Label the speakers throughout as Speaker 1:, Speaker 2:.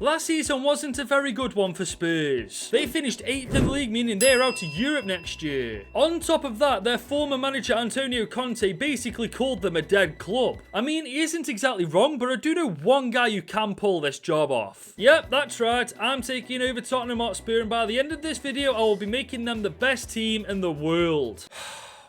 Speaker 1: Last season wasn't a very good one for Spurs. They finished 8th in the league, meaning they're out to Europe next year. On top of that, their former manager Antonio Conte basically called them a dead club. I mean, he isn't exactly wrong, but I do know one guy who can pull this job off. Yep, that's right, I'm taking over Tottenham Hotspur, and by the end of this video, I will be making them the best team in the world.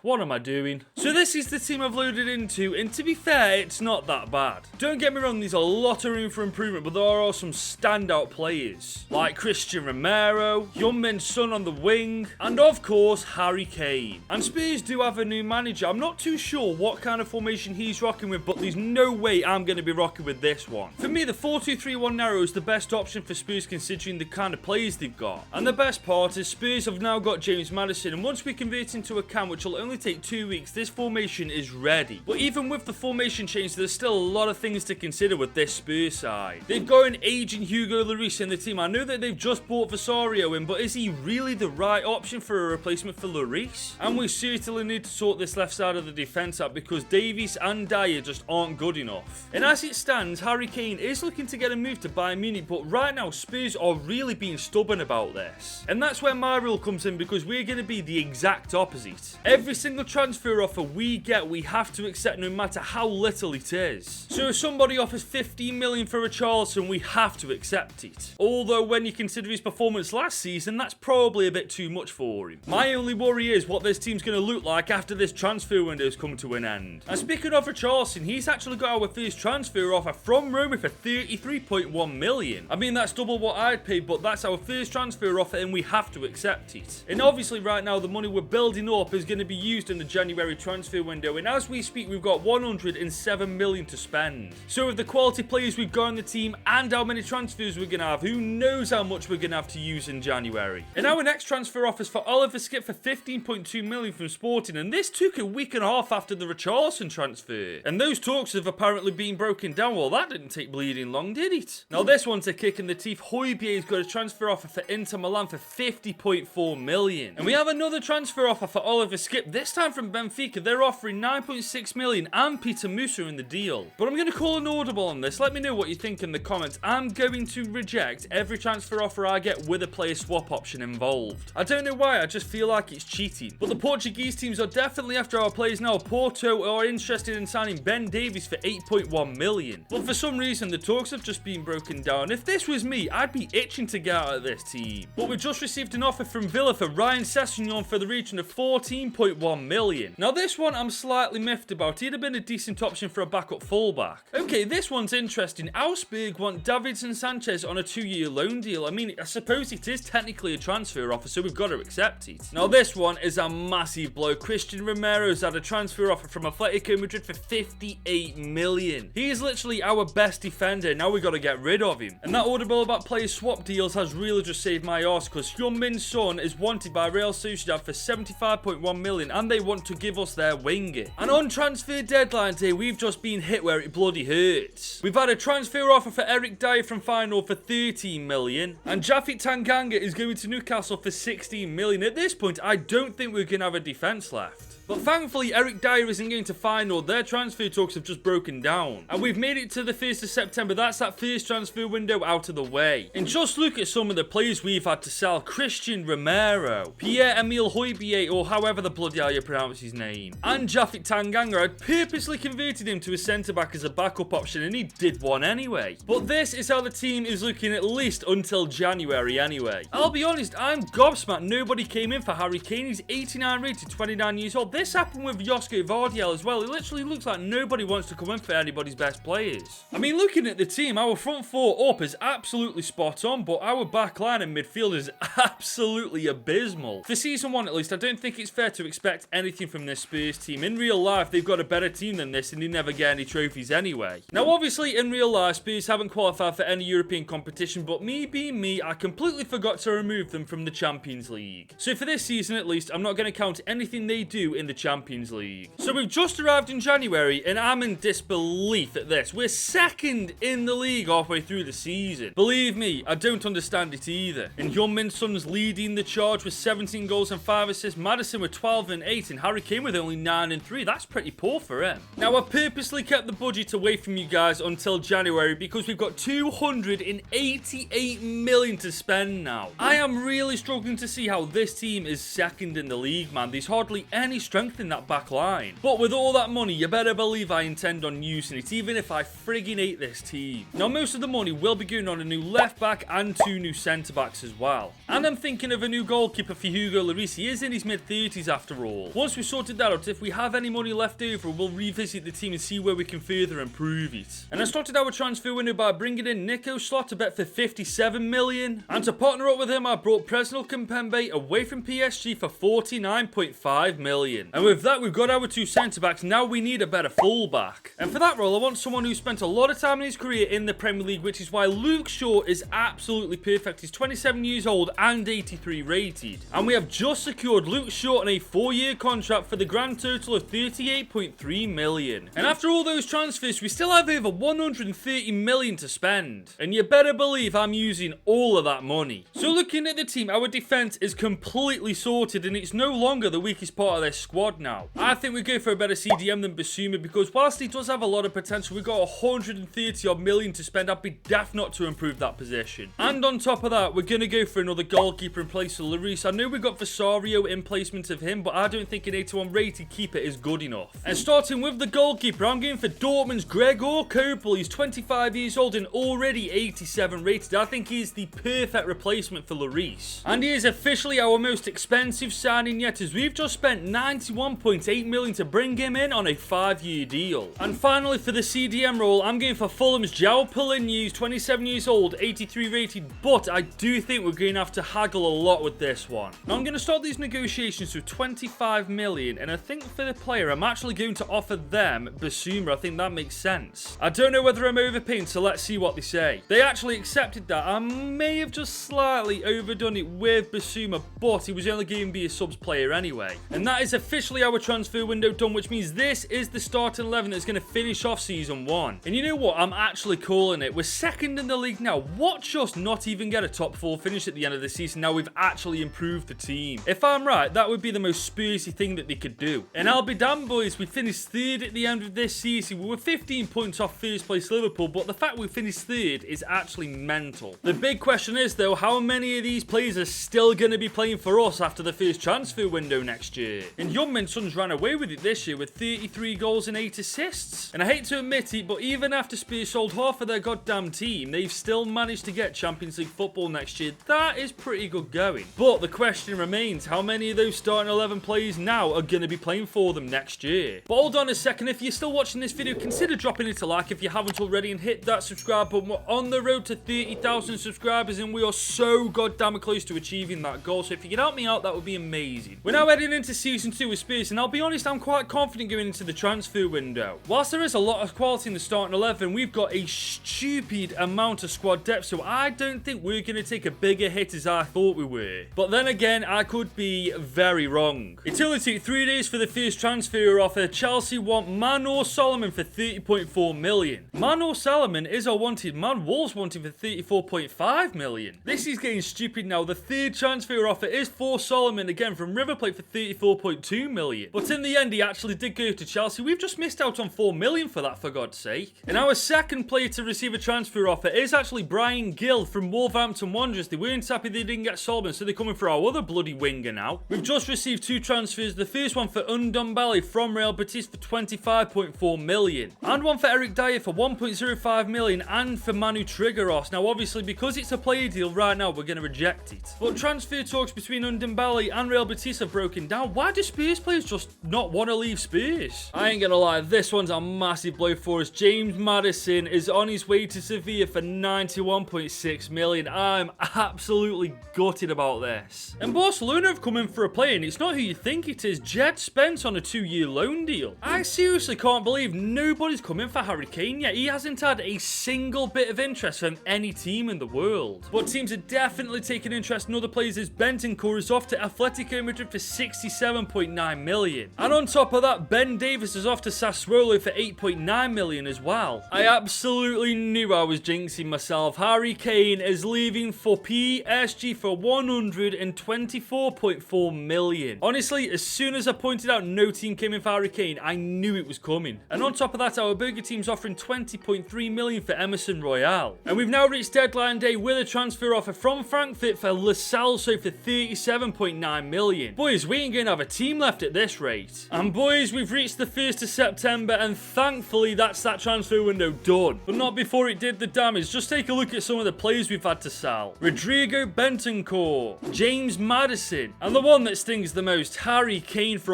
Speaker 1: What am I doing? So this is the team I've loaded into, and to be fair, it's not that bad. Don't get me wrong, there's a lot of room for improvement, but there are some standout players, like Christian Romero, Heung-min Son on the wing, and of course, Harry Kane. And Spurs do have a new manager. I'm not too sure what kind of formation he's rocking with, but there's no way I'm going to be rocking with this one. For me, the 4-2-3-1 narrow is the best option for Spurs considering the kind of players they've got. And the best part is Spurs have now got James Maddison, and once we convert into a cam, which will only take 2 weeks, this formation is ready. But even with the formation change, there's still a lot of things to consider with this Spurs side. They've got an aging Hugo Lloris in the team. I know that they've just bought Vasario in, but is he really the right option for a replacement for Lloris? And we certainly need to sort this left side of the defence out because Davies and Dyer just aren't good enough. And as it stands, Harry Kane is looking to get a move to Bayern Munich, but right now Spurs are really being stubborn about this. And that's where my rule comes in, because we're going to be the exact opposite. Every single transfer offer we get, we have to accept no matter how little it is. So if somebody offers 15 million for a Charlton, we have to accept it. Although when you consider his performance last season, that's probably a bit too much for him. My only worry is what this team's going to look like after this transfer window's come to an end. And speaking of Richarlison, he's actually got our first transfer offer from Roma for 33.1 million. I mean, that's double what I'd pay, but that's our first transfer offer and we have to accept it. And obviously right now the money we're building up is going to be used in the January transfer window, and as we speak we've got 107 million to spend. So with the quality players we've got in the team and how many transfers we're going to have, who knows how much we're going to have to use in January. And our next transfer offer is for Oliver Skip for 15.2 million from Sporting, and this took a week and a half after the Richarlison transfer. And those talks have apparently been broken down. Well, that didn't take bleeding long, did it? Now this one's a kick in the teeth. Højbjerg's got a transfer offer for Inter Milan for 50.4 million. And we have another transfer offer for Oliver Skip, this time from Benfica. They're offering 9.6 million and Peter Musa in the deal. But I'm going to call an audible on this. Let me know what you think in the comments. I'm going to reject every transfer offer I get with a player swap option involved. I don't know why, I just feel like it's cheating. But the Portuguese teams are definitely after our players now. Porto are interested in signing Ben Davies for 8.1 million. But for some reason, the talks have just been broken down. If this was me, I'd be itching to get out of this team. But we've just received an offer from Villa for Ryan Sessegnon for the region of 14.1 million. Now this one I'm slightly miffed about. He'd have been a decent option for a backup fullback. Okay, this one's interesting. Augsburg want Davinson Sanchez on a 2-year loan deal. I mean, I suppose it is technically a transfer offer, so we've got to accept it. Now this one is a massive blow. Christian Romero's had a transfer offer from Atletico Madrid for 58 million. He is literally our best defender. Now we've got to get rid of him. And that audible about player swap deals has really just saved my arse, because Heung-min Son is wanted by Real Sociedad for 75.1 million, and they want to give us their winger. And on transfer deadline day, we've just been hit where it bloody hurts. We've had a transfer offer for Eric Dyer from Feyenoord for 13 million, and Japhet Tanganga is going to Newcastle for 16 million. At this point, I don't think we're going to have a defence left. But thankfully, Eric Dyer isn't going to Feyenoord. Their transfer talks have just broken down. And we've made it to the 1st of September. That's that first transfer window out of the way. And just look at some of the players we've had to sell. Christian Romero, Pierre-Emile Højbjerg, or however the bloody hell you pronounce his name, and Japhet Tanganga. I'd purposely converted him to a centre-back as a backup option, and he did one anyway. But this is how the team is looking at least until January anyway. I'll be honest, I'm gobsmacked nobody came in for Harry Kane. He's 89 rated, 29 years old. This happened with Josko Vardiel as well. It literally looks like nobody wants to come in for anybody's best players. I mean, looking at the team, our front four up is absolutely spot on, but our back line and midfield is absolutely abysmal. For season 1 at least, I don't think it's fair to expect anything from this Spurs team. In real life, they've got a better team than this and they never get any trophies anyway. Now, obviously, in real life, Spurs haven't qualified for any European competition, but me being me, I completely forgot to remove them from the Champions League. So for this season at least, I'm not going to count anything they do in the the Champions League. So we've just arrived in January, and I'm in disbelief at this. We're second in the league halfway through the season. Believe me, I don't understand it either. And Heung-min Son's leading the charge with 17 goals and 5 assists. Madison with 12 and 8, and Harry Kane with only 9 and 3. That's pretty poor for him. Now, I purposely kept the budget away from you guys until January because we've got 288 million to spend now. I am really struggling to see how this team is second in the league, man. There's hardly any strength in that back line. But with all that money, you better believe I intend on using it, even if I friggin' hate this team. Now, most of the money will be going on a new left back and 2 new centre backs as well. And I'm thinking of a new goalkeeper for Hugo Lloris. He is in his mid-30s after all. Once we sorted that out, if we have any money left over, we'll revisit the team and see where we can further improve it. And I started our transfer window by bringing in Nico Slot to bet for 57 million. And to partner up with him, I brought Presnel Kimpembe away from PSG for 49.5 million. And with that, we've got our 2 centre-backs. Now we need a better full-back. And for that role, I want someone who spent a lot of time in his career in the Premier League, which is why Luke Shaw is absolutely perfect. He's 27 years old and 83 rated. And we have just secured Luke Shaw on a 4-year contract for the grand total of 38.3 million. And after all those transfers, we still have over 130 million to spend. And you better believe I'm using all of that money. So looking at the team, our defense is completely sorted and it's no longer the weakest part of their squad now. I think we go for a better CDM than Basuma because whilst he does have a lot of potential, we've got 130 odd million to spend. I'd be daft not to improve that position. And on top of that, we're going to go for another goalkeeper in place of Lloris. I know we got Vasario in placement of him, but I don't think an 81 rated keeper is good enough. And starting with the goalkeeper, I'm going for Dortmund's Gregor Kobel. He's 25 years old and already 87 rated. I think he's the perfect replacement for Lloris. And he is officially our most expensive signing yet, as we've just spent 91.8 million to bring him in on a 5-year deal. And finally, for the CDM role, I'm going for Fulham's João Palhinha. He's 27 years old, 83 rated, but I do think we're going to have to haggle a lot with this one. Now, I'm going to start these negotiations with 25 million, and I think for the player, I'm actually going to offer them Basuma. I think that makes sense. I don't know whether I'm overpaying, so let's see what they say. They actually accepted that. I may have just slightly overdone it with Basuma, but he was only going to be a subs player anyway. And that is officially our transfer window done, which means this is the starting 11 that's going to finish off season 1. And you know what? I'm actually calling it. We're second in the league now. Watch us not even get a top 4 finish at the end of the season. Now we've actually improved the team. If I'm right, that would be the most Spursy thing that they could do. And I'll be damned, boys, we finished 3rd at the end of this season. We were 15 points off first place Liverpool, but the fact we finished 3rd is actually mental. The big question is, though, how many of these players are still going to be playing for us after the first transfer window next year? And Heung-min Son's ran away with it this year with 33 goals and 8 assists. And I hate to admit it, but even after Spurs sold half of their goddamn team, they've still managed to get Champions League football next year. That is pretty good going. But the question remains, how many of those starting 11 players now are going to be playing for them next year? But hold on a second, if you're still watching this video, consider dropping it a like if you haven't already and hit that subscribe button. We're on the road to 30,000 subscribers and we are so goddamn close to achieving that goal. So if you could help me out, that would be amazing. We're now heading into season 2 with Spurs, and I'll be honest, I'm quite confident going into the transfer window. Whilst there is a lot of quality in the starting 11, we've got a stupid amount of squad depth, so I don't think we're going to take a bigger hit as I thought we were. But then again, I could be very wrong. It only took 3 days for the first transfer offer. Chelsea want Manor Solomon for 30.4 million. Manor Solomon is a wanted man. Wolves want him for 34.5 million. This is getting stupid now. The 3rd transfer offer is for Solomon again from River Plate for 34.2 million. But in the end, he actually did go to Chelsea. We've just missed out on 4 million for that, for God's sake. And our second player to receive a transfer offer is actually Brian Gill from Wolverhampton Wanderers. They weren't happy they didn't get Solomon, so they're coming for our other bloody winger now. We've just received 2 transfers. The first one for Ndombele from Real Betis for 25.4 million. And one for Eric Dyer for 1.05 million and for Manu Trigaros. Now obviously because it's a player deal right now, we're going to reject it. But transfer talks between Ndombele and Real Betis have broken down. Why do Spurs players just not want to leave Spurs? I ain't going to lie, this one's a massive blow for us. James Maddison is on his way to Sevilla for 91.6 million. I'm absolutely gutted about this. And Barcelona have come in for a player, and it's not who you think it is. Jed Spence on a 2-year loan deal. I seriously can't believe nobody's come in for Harry Kane yet. He hasn't had a single bit of interest from any team in the world. But teams are definitely taking interest in other players as Bentancur is off to Atletico Madrid for 67.9 8.9 million. And on top of that, Ben Davies is off to Sassuolo for 8.9 million as well. I absolutely knew I was jinxing myself. Harry Kane is leaving for PSG for 124.4 million. Honestly, as soon as I pointed out no team came in for Harry Kane, I knew it was coming. And on top of that, our burger team's offering 20.3 million for Emerson Royale. And we've now reached deadline day with a transfer offer from Frankfurt for Lo Celso for 37.9 million. Boys, we ain't gonna have a team left at this rate. And boys, we've reached the 1st of September, and thankfully that's that transfer window done. But not before it did the damage. Just take a look at some of the players we've had to sell. Rodrigo Bentancur, James Maddison, and the one that stings the most, Harry Kane for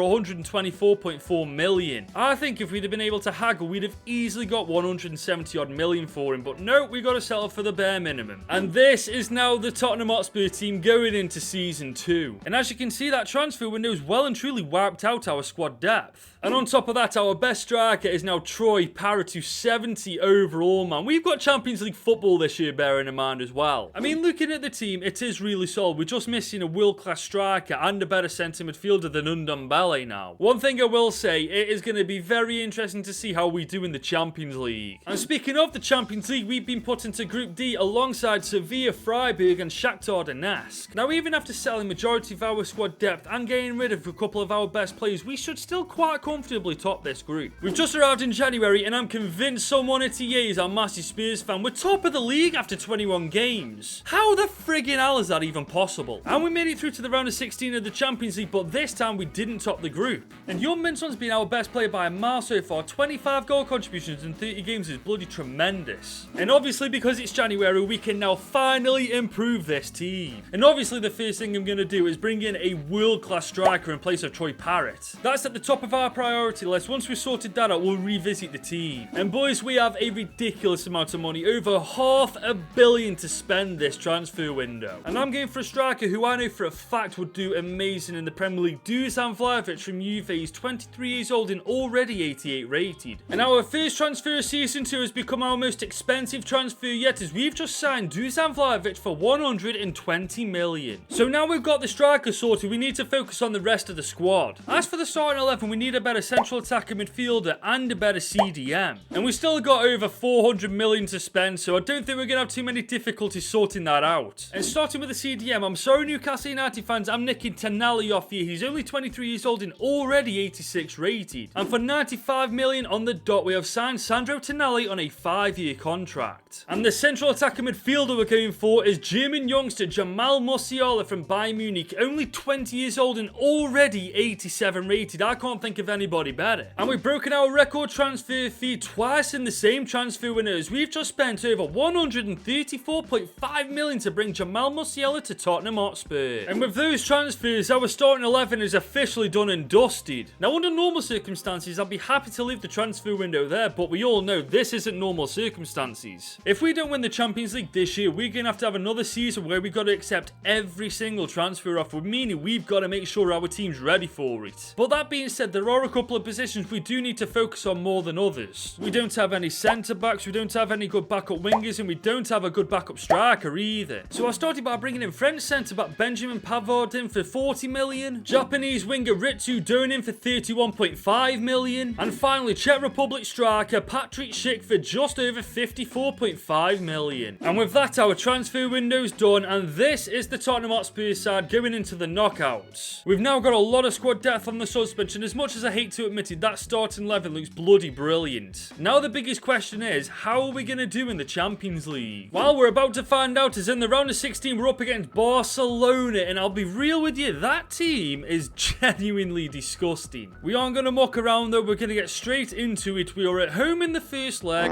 Speaker 1: 124.4 million. I think if we'd have been able to haggle, we'd have easily got 170 odd million for him, but no, we got to settle for the bare minimum. And this is now the Tottenham Hotspur team going into season 2. And as you can see, that transfer window has well and truly wiped out our squad depth. And on top of that, our best striker is now Troy Parra to 70 overall, man. We've got Champions League football this year, bearing in mind as well. I mean, looking at the team, it is really solid. We're just missing a world-class striker and a better centre midfielder than Ndombele now. One thing I will say, it is going to be very interesting to see how we do in the Champions League. And speaking of the Champions League, we've been put into Group D alongside Sevilla, Freiburg and Shakhtar Donetsk. Now, even after selling majority of our squad depth and getting rid of a couple of our best players, we should still quite comfortably top this group. We've just arrived in January and I'm convinced someone at EA is our massive Spurs fan. We're top of the league after 21 games. How the friggin' hell is that even possible? And we made it through to the round of 16 of the Champions League, but this time we didn't top the group. And Young Min-son's been our best player by a mile so far. 25 goal contributions in 30 games is bloody tremendous. And obviously because it's January, we can now finally improve this team. And obviously the first thing I'm going to do is bring in a world-class striker in place of Troy Parrott. That's at the top of our priority list. Once we've sorted that out, we'll revisit the team. And boys, we have a ridiculous amount of money, over $500 million to spend this transfer window. And I'm going for a striker who I know for a fact would do amazing in the Premier League. Dusan Vlahovic from Juve. He's 23 years old and already 88 rated. And our first transfer of season 2 has become our most expensive transfer yet, as we've just signed Dusan Vlahovic for 120 million. So now we've got the striker sorted, we need to focus on the rest of the squad. As for the starting 11, we need a better central attacker midfielder and a better CDM. And we still got over 400 million to spend, so I don't think we're going to have too many difficulties sorting that out. And starting with the CDM, I'm sorry Newcastle United fans, I'm nicking Tonali off here. He's only 23 years old and already 86 rated. And for 95 million on the dot, we have signed Sandro Tonali on a 5-year contract. And the central attacker midfielder we're going for is German youngster Jamal Musiala from Bayern Munich, only 20 years old and already 87 rated. I can't think of anybody better. And we've broken our record transfer fee twice in the same transfer windows. We've just spent over 134.5 million to bring Jamal Musiala to Tottenham Hotspur. And with those transfers, our starting 11 is officially done and dusted. Now, under normal circumstances, I'd be happy to leave the transfer window there, but we all know this isn't normal circumstances. If we don't win the Champions League this year, we're going to have another season where we've got to accept every single transfer offer, meaning we've got to make sure our team's ready for it. But that being said, there are a couple of positions we do need to focus on more than others. We don't have any centre-backs, we don't have any good backup wingers, and we don't have a good backup striker either. So I started by bringing in French centre-back Benjamin Pavard for 40 million, Japanese winger Ritsu Donin for 31.5 million, and finally Czech Republic striker Patrick Schick for just over 54.5 million. And with that, our transfer window's done, and this is the Tottenham Hotspur side going into the knockouts. We've now got a lot of squad depth on the suspension. As much as I hate to admit it, that starting 11 looks bloody brilliant. Now the biggest question is, how are we going to do in the Champions League? Well, we're about to find out, as in the round of 16 we're up against Barcelona, and I'll be real with you, that team is genuinely disgusting. We aren't going to muck around though, we're going to get straight into it. We are at home in the first leg.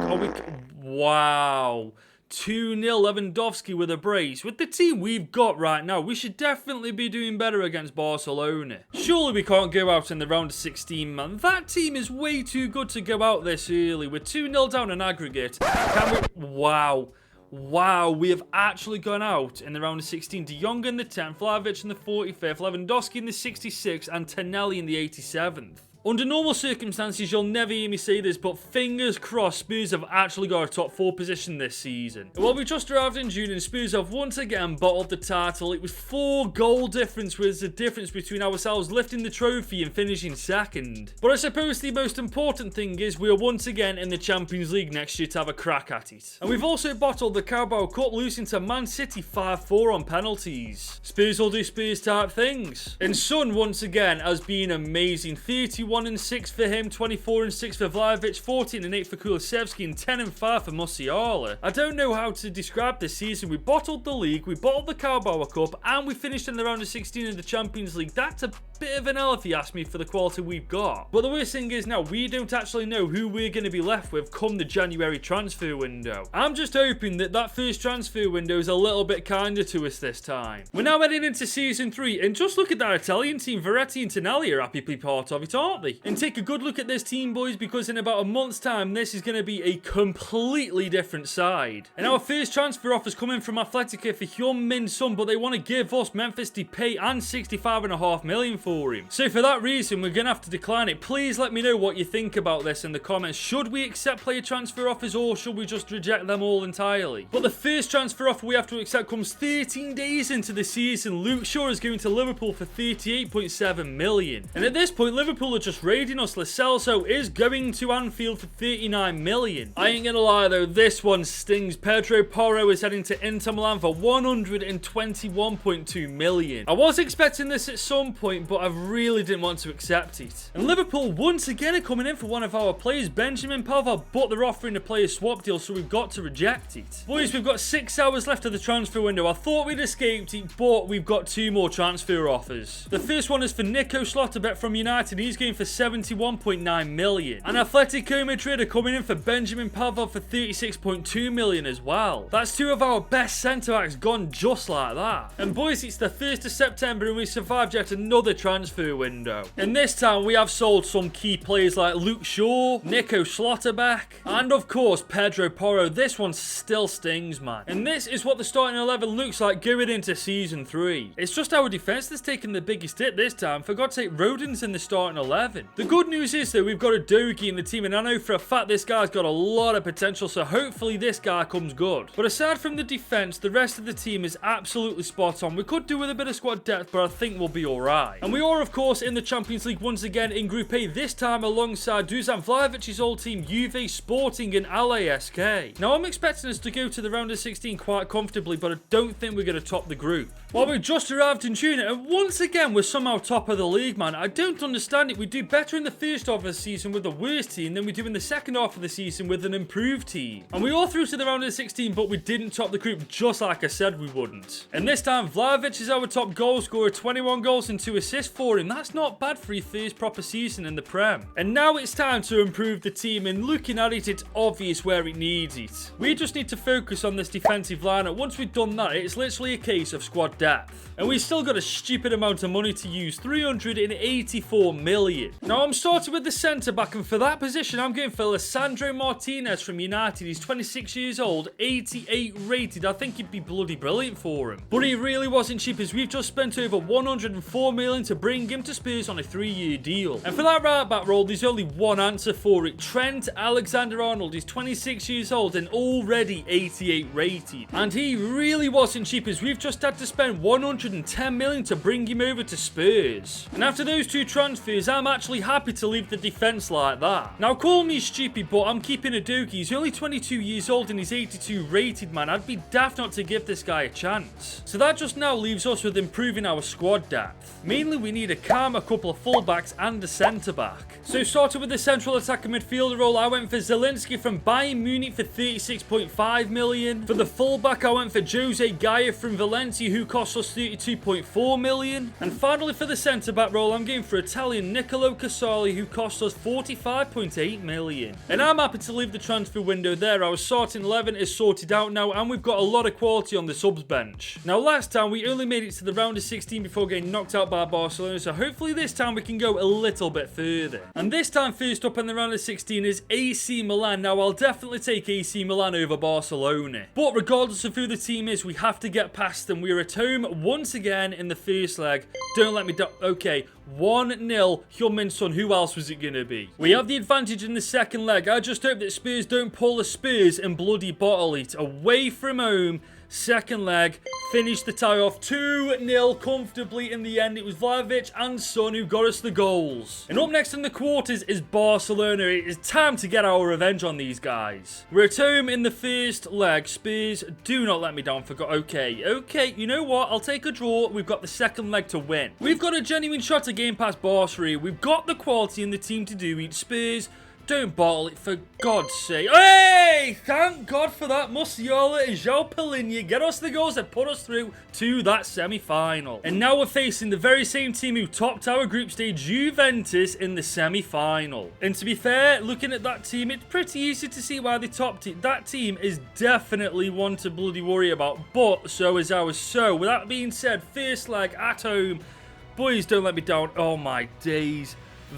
Speaker 1: Wow. 2-0 Lewandowski with a brace. With the team we've got right now, we should definitely be doing better against Barcelona. Surely we can't go out in the round of 16, man. That team is way too good to go out this early. We're 2-0 down in aggregate. Can we? Wow. Wow, we have actually gone out in the round of 16. De Jong in the 10th, Vlahovic in the 45th, Lewandowski in the 66th, and Tonali in the 87th. Under normal circumstances, you'll never hear me say this, but fingers crossed Spurs have actually got a top 4 position this season. Well, we just arrived in June and Spurs have once again bottled the title. It was 4 goal difference was the difference between ourselves lifting the trophy and finishing second. But I suppose the most important thing is we are once again in the Champions League next year to have a crack at it. And we've also bottled the Carabao Cup, losing to Man City 5-4 on penalties. Spurs will do Spurs type things. And Son once again has been amazing. 31-6 for him, 24-6 for Vlahovic, 14-8 for Kulusevski, and 10-5 for Musiala. I don't know how to describe this season. We bottled the league, we bottled the Carabao Cup, and we finished in the round of 16 in the Champions League. That's a bit of an L if you ask me for the quality we've got. But the worst thing is now we don't actually know who we're going to be left with come the January transfer window. I'm just hoping that that first transfer window is a little bit kinder to us this time. We're now heading into season 3, and just look at that Italian team. Verratti and Tonali are happy to be part of it, aren't they? And take a good look at this team, boys, because in about a month's time this is going to be a completely different side. And our first transfer offer's coming from Atletico for Heung-min Son, but they want to give us Memphis Depay and 65.5 million for him. So for that reason we're going to have to decline it. Please let me know what you think about this in the comments. Should we accept player transfer offers or should we just reject them all entirely? But the first transfer offer we have to accept comes 13 days into the season. Luke Shaw is going to Liverpool for 38.7 million. And at this point Liverpool are just raiding us. Lo Celso is going to Anfield for 39 million. I ain't gonna lie though, this one stings. Pedro Porro is heading to Inter Milan for 121.2 million. I was expecting this at some point, but I really didn't want to accept it. And Liverpool once again are coming in for one of our players, Benjamin Pavard, but they're offering a player swap deal, so we've got to reject it. Boys, we've got 6 hours left of the transfer window. I thought we'd escaped it, but we've got 2 more transfer offers. The first one is for Nico Schlotterbeck from United. He's going for 71.9 million. And Atletico Madrid are coming in for Benjamin Pavard for 36.2 million as well. That's 2 of our best centre-backs gone just like that. And boys, it's the 1st of September and we survived yet another transfer window. And this time we have sold some key players like Luke Shaw, Nico Schlotterbeck, and of course Pedro Porro. This one still stings, man. And this is what the starting 11 looks like going into season 3. It's just our defence that's taken the biggest hit this time. For God's sake, Rodin's in the starting 11. The good news is though, we've got a Dogi in the team, and I know for a fact this guy's got a lot of potential, so hopefully this guy comes good. But aside from the defence, the rest of the team is absolutely spot on. We could do with a bit of squad depth, but I think we'll be alright. And we are of course in the Champions League once again in Group A, this time alongside Dusan Vlahovic's old team Juve, Sporting and LASK. Now I'm expecting us to go to the round of 16 quite comfortably, but I don't think we're going to top the group. Well, we just arrived in June and once again we're somehow top of the league, man. I don't understand it. We do better in the first half of the season with the worst team than we do in the second half of the season with an improved team. And we all through to the round of 16, but we didn't top the group just like I said we wouldn't. And this time Vlahovic is our top goal scorer, 21 goals and 2 assists for him. That's not bad for his first proper season in the Prem. And now it's time to improve the team, and looking at it, it's obvious where it needs it. We just need to focus on this defensive lineup. Once we've done that, it's literally a case of squad depth. And we've still got a stupid amount of money to use, 384 million. Now I'm starting with the centre back, and for that position I'm going for Lisandro Martinez from United. He's 26 years old, 88 rated. I think he'd be bloody brilliant for him. But he really wasn't cheap, as we've just spent over 104 million to bring him to Spurs on a 3-year deal. And for that right back role, there's only one answer for it. Trent Alexander-Arnold is 26 years old and already 88 rated. And he really wasn't cheap, as we've just had to spend 110 million to bring him over to Spurs. And after those 2 transfers, I'm actually happy to leave the defence like that. Now call me stupid, but I'm keeping a Doki. He's only 22 years old and he's 82 rated, man. I'd be daft not to give this guy a chance. So that just now leaves us with improving our squad depth. Mainly we need a cam, a couple of fullbacks and a centre back. So starting with the central attacker midfielder role, I went for Zielinski from Bayern Munich for 36.5 million. For the fullback I went for Jose Gaia from Valencia, who cost us 32.4 million. And finally for the centre back role, I'm going for Italian Nicolo Casali, who cost us 45.8 million. And I'm happy to leave the transfer window there. Our starting 11 is sorted out now, and we've got a lot of quality on the subs bench. Now last time we only made it to the round of 16 before getting knocked out by Barcelona. Barcelona, so hopefully this time we can go a little bit further. And this time, first up in the round of 16 is AC Milan. Now, I'll definitely take AC Milan over Barcelona. But regardless of who the team is, we have to get past them. We're at home once again in the first leg. Don't let me down. Okay, 1-0. Heung-min Son. Who else was it going to be? We have the advantage in the second leg. I just hope that Spurs don't pull a Spurs and bloody bottle it. Away from home. Second leg, finished the tie off 2-0 comfortably in the end. It was Vlahovic and Son who got us the goals. And up next in the quarters is Barcelona. It is time to get our revenge on these guys. We're at home in the first leg. Spurs, do not let me down. Okay, you know what? I'll take a draw. We've got the second leg to win. We've got a genuine shot at game past Barca. We've got the quality in the team to do it. Spurs, don't bottle it, for God's sake. Hey! Thank God for that. Musiala and João Palhinha get us the goals that put us through to that semi-final. And now we're facing the very same team who topped our group stage, Juventus, in the semi-final. And to be fair, looking at that team, it's pretty easy to see why they topped it. That team is definitely one to bloody worry about, but so is ours. So, with that being said, first leg at home. Boys, don't let me down. Oh, my days.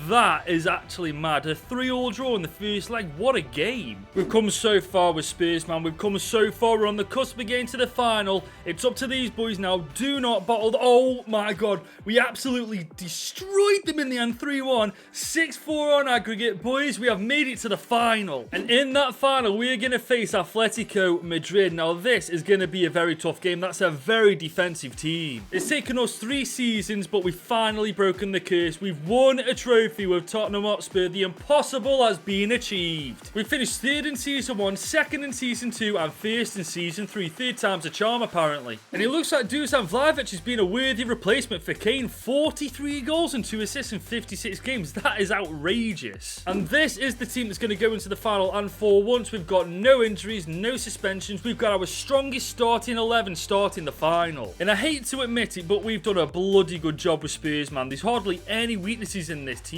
Speaker 1: That is actually mad. A 3-3 draw in the first leg. What a game. We've come so far with Spurs, man. We've come so far. We're on the cusp of getting to the final. It's up to these boys now. Do not bottle. Oh, my God. We absolutely destroyed them in the end. 3-1. 6-4 on aggregate. Boys, we have made it to the final. And in that final, we are going to face Atletico Madrid. Now, this is going to be a very tough game. That's a very defensive team. It's taken us 3 seasons, but we've finally broken the curse. We've won a trophy with Tottenham Hotspur. The impossible has been achieved. We finished 3rd in Season 1, 2nd in Season 2, and 1st in Season 3. 3rd time's a charm, apparently. And it looks like Dusan Vlahovic has been a worthy replacement for Kane. 43 goals and 2 assists in 56 games. That is outrageous. And this is the team that's going to go into the final. And for once, we've got no injuries, no suspensions. We've got our strongest starting 11 starting the final. And I hate to admit it, but we've done a bloody good job with Spurs, man. There's hardly any weaknesses in this team.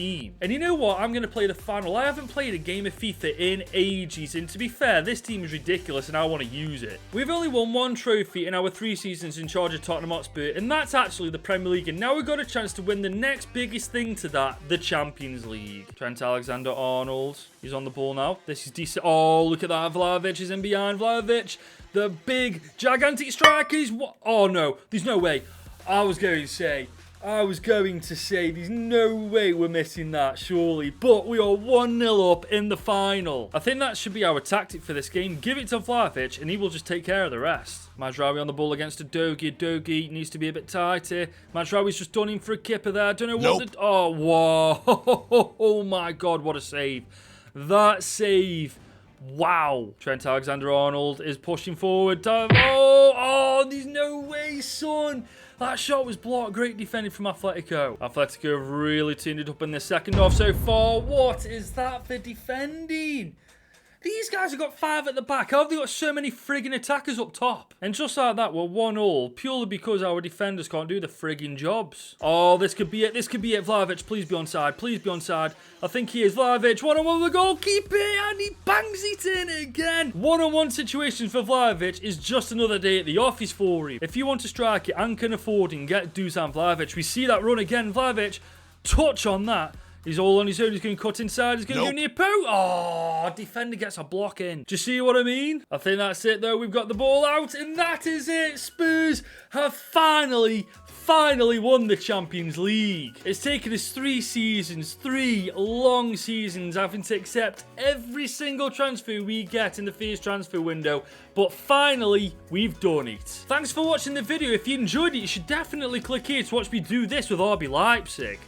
Speaker 1: And you know what? I'm going to play the final. I haven't played a game of FIFA in ages, and to be fair, this team is ridiculous and I want to use it. We've only won 1 trophy in our 3 seasons in charge of Tottenham Hotspur, and that's actually the Premier League. And now we've got a chance to win the next biggest thing to that, the Champions League. Trent Alexander-Arnold. He's on the ball now. This is decent. Oh, look at that. Vlahovic is in behind. Vlahovic, the big, gigantic strikers. What? Oh, no. There's no way. I was going to say there's no way we're missing that, surely. But we are 1-0 up in the final. I think that should be our tactic for this game. Give it to Vlahovic and he will just take care of the rest. Mazraoui on the ball against Udogie. Udogie needs to be a bit tighter. Mazraoui's just done him for a kipper there. I don't know what oh, whoa. Oh my God, what a save. That save. Wow. Trent Alexander-Arnold is pushing forward. Oh, there's no way, son. That shot was blocked. Great defending from Atletico. Atletico have really turned it up in the second half so far. What is that for defending? These guys have got 5 at the back. How have they got so many friggin' attackers up top? And just like that, we're 1-1 purely because our defenders can't do the friggin' jobs. Oh, this could be it. This could be it. Vlahovic, please be onside. Please be onside. I think he is. Vlahovic, 1-on-1 with the goalkeeper, and he bangs it in again. 1-on-1 situations for Vlahovic is just another day at the office for him. If you want to strike it and can afford it, get Dusan Vlahovic. We see that run again. Vlahovic, touch on that. He's all on his own. He's going to cut inside. He's going to go near post. Oh, defender gets a block in. Do you see what I mean? I think that's it, though. We've got the ball out, and that is it. Spurs have finally won the Champions League. It's taken us 3 seasons, 3 long seasons, having to accept every single transfer we get in the first transfer window. But finally, we've done it. Thanks for watching the video. If you enjoyed it, you should definitely click here to watch me do this with RB Leipzig.